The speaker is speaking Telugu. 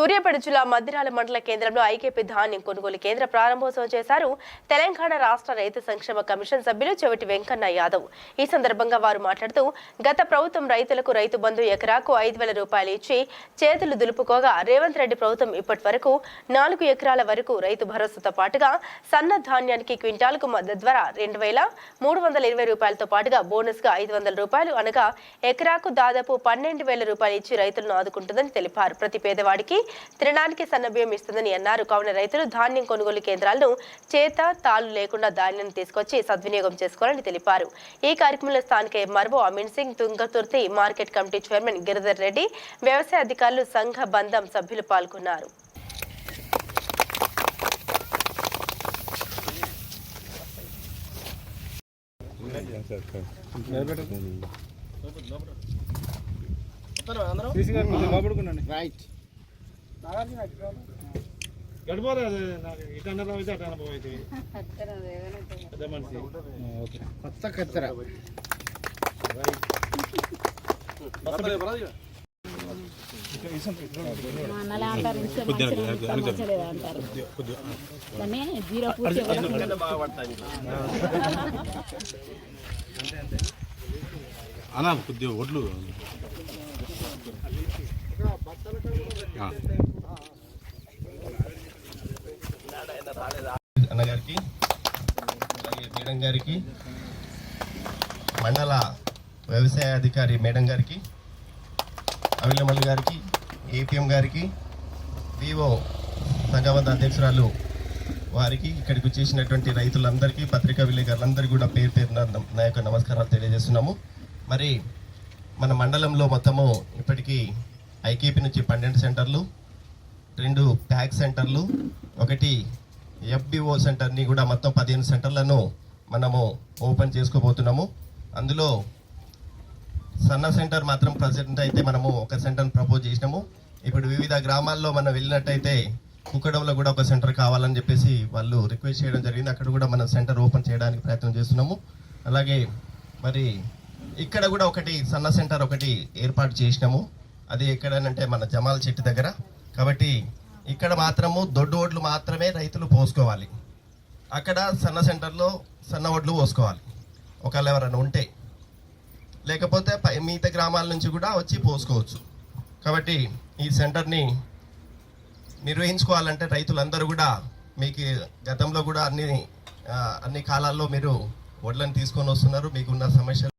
సూర్యాపేట జిల్లా మద్దిరాల మండల కేంద్రంలో ఐకేపీ ధాన్యం కొనుగోలు కేంద్ర ప్రారంభోత్సవం చేశారు తెలంగాణ రాష్ట్ర రైతు సంక్షేమ కమిషన్ సభ్యులు చెవిటి వెంకన్న యాదవ్. ఈ సందర్భంగా వారు మాట్లాడుతూ గత ప్రభుత్వం రైతులకు రైతు బంధు ఎకరాకు 5,000 రూపాయలు ఇచ్చి చేతులు దులుపుకోగా రేవంత్ రెడ్డి ప్రభుత్వం ఇప్పటి వరకు 4 ఎకరాల వరకు రైతు భరోసాతో పాటుగా సన్న ధాన్యానికి క్వింటాల్కు మద్దతు ధర 2,320 రూపాయలతో పాటుగా బోనస్ గా 500 రూపాయలు అనగా ఎకరాకు దాదాపు 12,000 రూపాయలు ఇచ్చి రైతులను ఆదుకుంటుందని తెలిపారు. ప్రతి పేదవాడికి తినడానికి సన్నబియ్యం ఇస్తుందని అన్నారు. కావున రైతులు ధాన్యం కొనుగోలు కేంద్రాలను చేత తాళ్లు లేకుండా ధాన్యాన్ని తీసుకొచ్చి సద్వినియోగం చేసుకోవాలని తెలిపారు. ఈ కార్యక్రమంలో స్థానిక MRO Amin Singh, Tungaturthi market committee chairman Giridhar Reddy, వ్యవసాయ అధికారులు, సంఘ బంధం సభ్యులు పాల్గొన్నారు. అన్నా కొద్దిగా ఒడ్లు అన్నగారికి, అలాగే మేడం గారికి, మండల వ్యవసాయ అధికారి మేడం గారికి, అవిలమల్లి గారికి, ఏపీఎం గారికి, వివో సంఘబద్ధ అధ్యక్షురాలు వారికి, ఇక్కడికి వచ్చేసినటువంటి రైతులందరికీ, పత్రికా విలేకరులందరికీ కూడా పేరు పేరున నా యొక్క నమస్కారాలు తెలియజేస్తున్నాము. మరి మన మండలంలో మొత్తము ఇప్పటికీ ఐకేపీ నుంచి 12 సెంటర్లు, 2 ప్యాక్ సెంటర్లు, 1 ఎఫ్బిఓ సెంటర్ని కూడా మొత్తం 15 సెంటర్లను మనము ఓపెన్ చేసుకోబోతున్నాము. అందులో సన్న సెంటర్ మాత్రం ప్రజెంట్ అయితే మనము ఒక సెంటర్ని ప్రపోజ్ చేసినాము. ఇప్పుడు వివిధ గ్రామాల్లో మనం వెళ్ళినట్టయితే కుక్కడంలో కూడా ఒక సెంటర్ కావాలని చెప్పేసి వాళ్ళు రిక్వెస్ట్ చేయడం జరిగింది. అక్కడ కూడా మనం సెంటర్ ఓపెన్ చేయడానికి ప్రయత్నం చేస్తున్నాము. అలాగే మరి ఇక్కడ కూడా ఒకటి సన్న సెంటర్ ఒకటి ఏర్పాటు చేసినాము. అది ఎక్కడనంటే మన జమాల్ చెట్టు దగ్గర. కాబట్టి ఇక్కడ మాత్రము దొడ్డు ఓడ్లు మాత్రమే రైతులు పోసుకోవాలి. అక్కడ సన్న సెంటర్లో సన్న ఓడ్లు పోసుకోవాలి ఒకవేళ ఎవరైనా ఉంటే, లేకపోతే మిగతా గ్రామాల నుంచి కూడా వచ్చి పోసుకోవచ్చు. కాబట్టి ఈ సెంటర్ని నిర్వహించుకోవాలంటే రైతులందరూ కూడా, మీకు గతంలో కూడా అన్ని కాలాల్లో మీరు వడ్లను తీసుకొని వస్తున్నారు, మీకున్న సమస్యలు